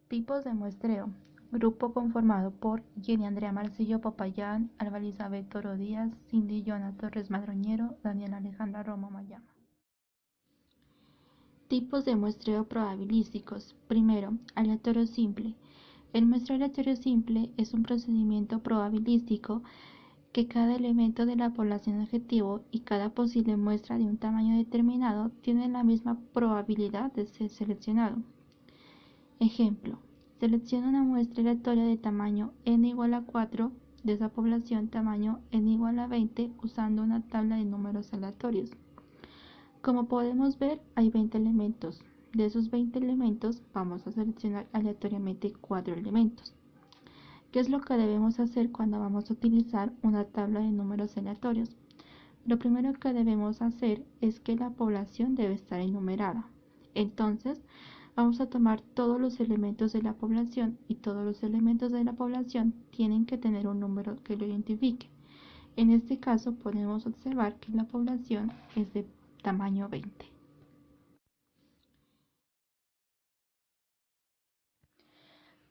Tipos de muestreo. Grupo conformado por Jenny Andrea Marcillo Popayán, Alba Elizabeth Toro Díaz, Cindy Yona Torres Madroñero, Daniela Alejandra Romo Mayama. Tipos de muestreo probabilísticos. Primero, aleatorio simple. El muestreo aleatorio simple es un procedimiento probabilístico que cada elemento de la población objetivo y cada posible muestra de un tamaño determinado tiene la misma probabilidad de ser seleccionado. Ejemplo: selecciona una muestra aleatoria de tamaño n igual a 4 de esa población tamaño n igual a 20 usando una tabla de números aleatorios. Como podemos ver, hay 20 elementos. De esos 20 elementos vamos a seleccionar aleatoriamente 4 elementos. ¿Qué es lo que debemos hacer cuando vamos a utilizar una tabla de números aleatorios? Lo primero que debemos hacer es que la población debe estar enumerada. Entonces, vamos a tomar todos los elementos de la población y todos los elementos de la población tienen que tener un número que lo identifique. En este caso podemos observar que la población es de tamaño 20.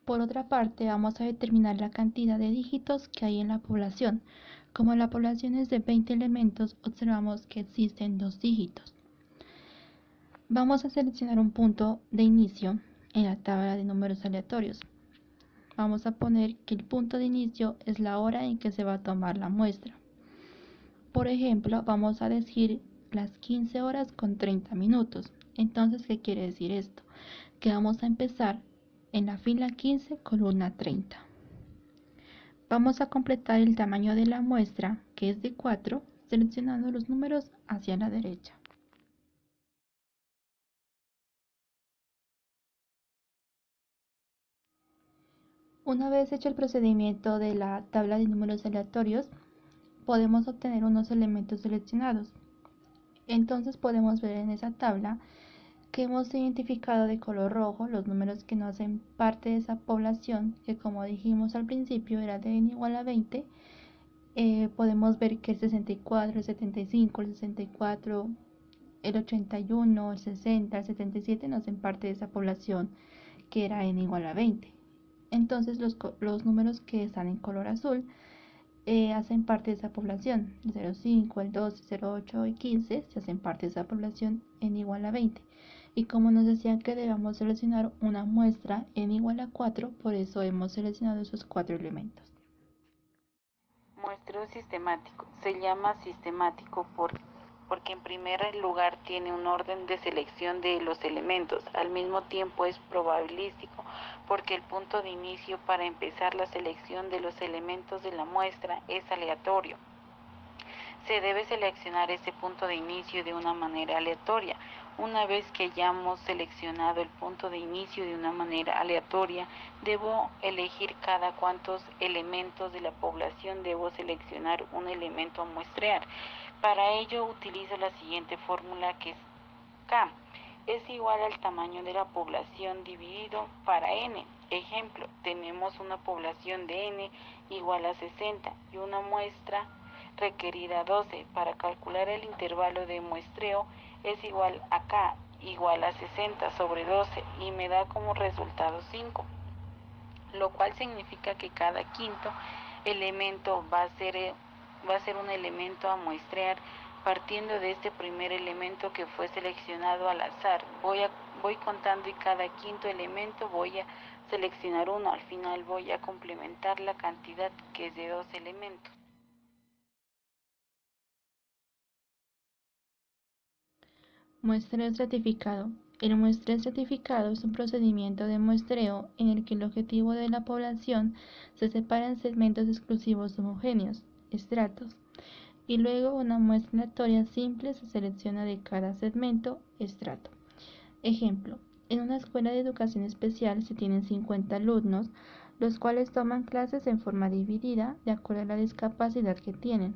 Por otra parte, vamos a determinar la cantidad de dígitos que hay en la población. Como la población es de 20 elementos, observamos que existen 2 dígitos. Vamos a seleccionar un punto de inicio en la tabla de números aleatorios. Vamos a poner que el punto de inicio es la hora en que se va a tomar la muestra. Por ejemplo, vamos a decir las 15 horas con 30 minutos. Entonces, ¿qué quiere decir esto? Que vamos a empezar en la fila 15, columna 30. Vamos a completar el tamaño de la muestra, que es de 4, seleccionando los números hacia la derecha. Una vez hecho el procedimiento de la tabla de números aleatorios, podemos obtener unos elementos seleccionados. Entonces podemos ver en esa tabla que hemos identificado de color rojo los números que no hacen parte de esa población, que como dijimos al principio era de n igual a 20. Podemos ver que el 64, el 75, el 64, el 81, el 60, el 77 no hacen parte de esa población que era n igual a 20. Entonces los números que están en color azul hacen parte de esa población. El 0,5, el 12, 0,8 y 15 se hacen parte de esa población n igual a 20. Y como nos decían que debamos seleccionar una muestra n igual a 4, por eso hemos seleccionado esos 4 elementos. Muestreo sistemático. Se llama sistemático porque en primer lugar tiene un orden de selección de los elementos. Al mismo tiempo es probabilístico porque el punto de inicio para empezar la selección de los elementos de la muestra es aleatorio. Se debe seleccionar ese punto de inicio de una manera aleatoria. Una vez que hayamos seleccionado el punto de inicio de una manera aleatoria, debo elegir cada cuantos elementos de la población debo seleccionar un elemento a muestrear. Para ello utilizo la siguiente fórmula, que es K es igual al tamaño de la población dividido para n. Ejemplo, tenemos una población de n igual a 60 y una muestra requerida 12. Para calcular el intervalo de muestreo es igual a K igual a 60 sobre 12 y me da como resultado 5, lo cual significa que cada quinto elemento va a ser un elemento a muestrear partiendo de este primer elemento que fue seleccionado al azar. Voy contando y cada quinto elemento voy a seleccionar uno. Al final voy a complementar la cantidad, que es de 2 elementos. Muestreo estratificado. El muestreo estratificado es un procedimiento de muestreo en el que el objetivo de la población se separa en segmentos exclusivos homogéneos, estratos, y luego una muestra aleatoria simple se selecciona de cada segmento, estrato. Ejemplo: en una escuela de educación especial se tienen 50 alumnos, los cuales toman clases en forma dividida de acuerdo a la discapacidad que tienen.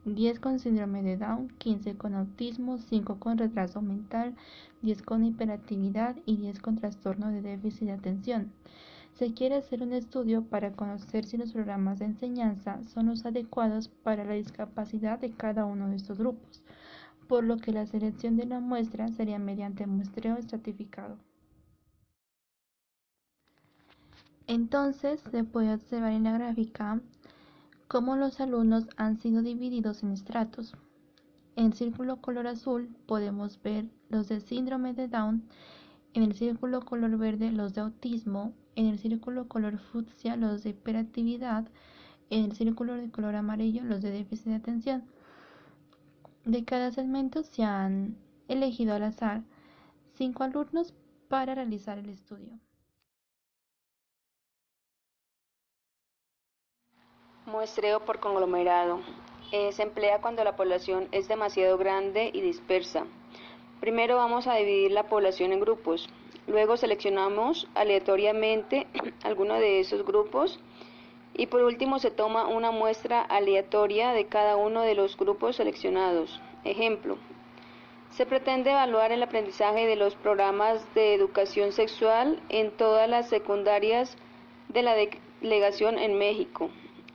10 con síndrome de Down, 15 con autismo, 5 con retraso mental, 10 con hiperactividad y 10 con trastorno de déficit de atención. Se quiere hacer un estudio para conocer si los programas de enseñanza son los adecuados para la discapacidad de cada uno de estos grupos, por lo que la selección de la muestra sería mediante muestreo estratificado. Entonces se puede observar en la gráfica cómo los alumnos han sido divididos en estratos. En el círculo color azul podemos ver los de síndrome de Down, en el círculo color verde los de autismo, en el círculo color fucsia los de hiperactividad, en el círculo de color amarillo los de déficit de atención. De cada segmento se han elegido al azar 5 alumnos para realizar el estudio. Muestreo por conglomerado. Se emplea cuando la población es demasiado grande y dispersa. Primero vamos a dividir la población en grupos. Luego seleccionamos aleatoriamente alguno de esos grupos. Y por último se toma una muestra aleatoria de cada uno de los grupos seleccionados. Ejemplo, se pretende evaluar el aprendizaje de los programas de educación sexual en todas las secundarias de la delegación en México,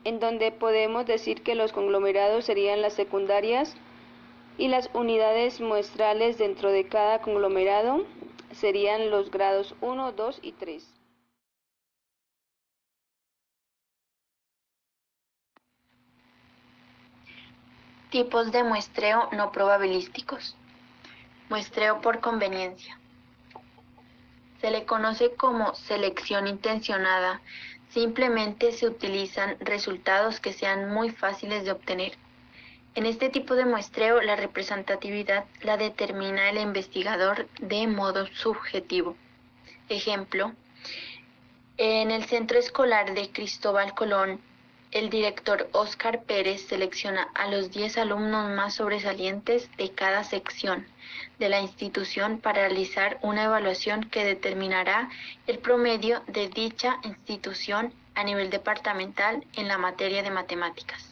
en donde podemos decir que los conglomerados serían las secundarias y las unidades muestrales dentro de cada conglomerado serían los grados 1, 2 y 3. Tipos de muestreo no probabilísticos. Muestreo por conveniencia. Se le conoce como selección intencionada. Simplemente se utilizan resultados que sean muy fáciles de obtener. En este tipo de muestreo, la representatividad la determina el investigador de modo subjetivo. Ejemplo, en el centro escolar de Cristóbal Colón, el director Óscar Pérez selecciona a los 10 alumnos más sobresalientes de cada sección de la institución para realizar una evaluación que determinará el promedio de dicha institución a nivel departamental en la materia de matemáticas.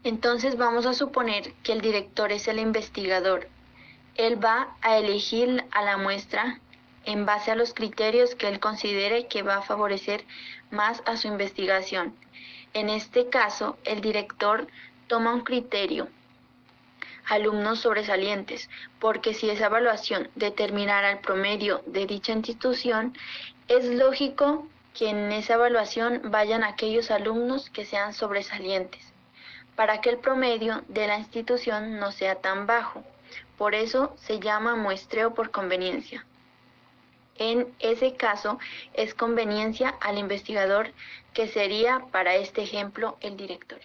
Entonces vamos a suponer que el director es el investigador. Él va a elegir a la muestra en base a los criterios que él considere que va a favorecer más a su investigación. En este caso, el director toma un criterio, alumnos sobresalientes, porque si esa evaluación determinara el promedio de dicha institución, es lógico que en esa evaluación vayan aquellos alumnos que sean sobresalientes, para que el promedio de la institución no sea tan bajo. Por eso se llama muestreo por conveniencia. En ese caso, es conveniencia al investigador, que sería, para este ejemplo, el director.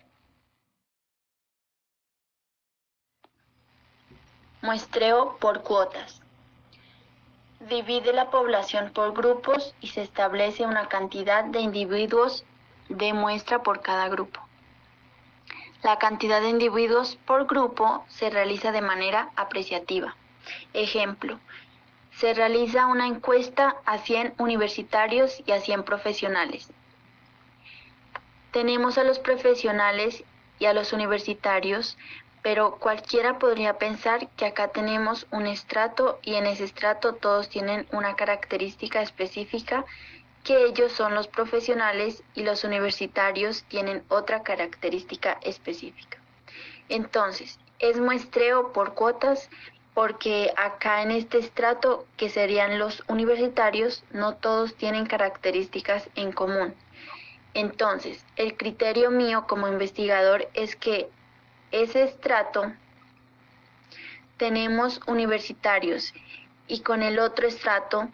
Muestreo por cuotas. Divide la población por grupos y se establece una cantidad de individuos de muestra por cada grupo. La cantidad de individuos por grupo se realiza de manera apreciativa. Ejemplo, se realiza una encuesta a 100 universitarios y a 100 profesionales. Tenemos a los profesionales y a los universitarios, pero cualquiera podría pensar que acá tenemos un estrato y en ese estrato todos tienen una característica específica, que ellos son los profesionales y los universitarios tienen otra característica específica. Entonces, es muestreo por cuotas, porque acá en este estrato, que serían los universitarios, no todos tienen características en común. Entonces, el criterio mío como investigador es que ese estrato tenemos universitarios y con el otro estrato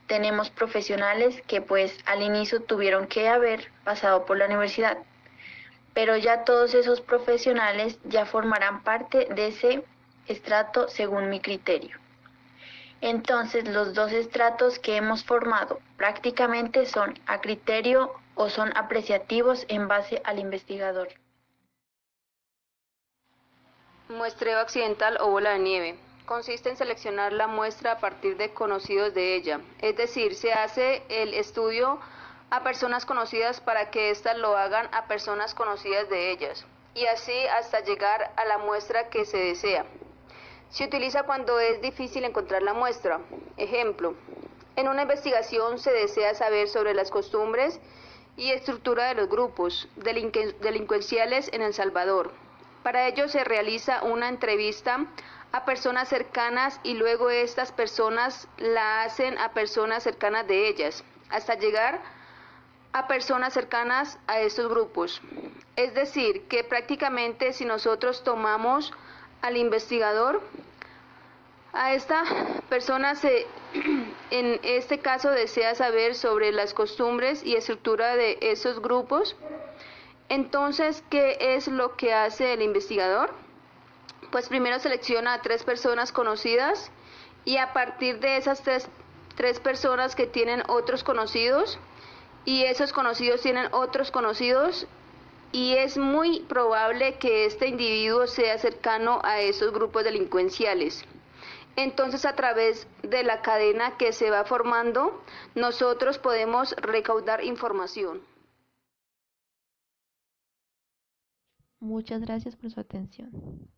tenemos profesionales que pues al inicio tuvieron que haber pasado por la universidad, pero ya todos esos profesionales ya formarán parte de ese estrato según mi criterio. Entonces los dos estratos que hemos formado prácticamente son a criterio o son apreciativos en base al investigador. Muestreo accidental o bola de nieve. Consiste en seleccionar la muestra a partir de conocidos de ella, es decir, se hace el estudio a personas conocidas para que éstas lo hagan a personas conocidas de ellas, y así hasta llegar a la muestra que se desea. Se utiliza cuando es difícil encontrar la muestra. Ejemplo, en una investigación se desea saber sobre las costumbres y estructura de los grupos delincuenciales en El Salvador. Para ello se realiza una entrevista a personas cercanas y luego estas personas la hacen a personas cercanas de ellas. hasta llegar a personas cercanas a estos grupos. Es decir, que prácticamente si nosotros tomamos al investigador, a esta persona en este caso desea saber sobre las costumbres y estructura de esos grupos. Entonces, ¿qué es lo que hace el investigador? Pues primero selecciona a 3 personas conocidas y a partir de esas tres personas que tienen otros conocidos y esos conocidos tienen otros conocidos, y es muy probable que este individuo sea cercano a esos grupos delincuenciales. Entonces, a través de la cadena que se va formando, nosotros podemos recaudar información. Muchas gracias por su atención.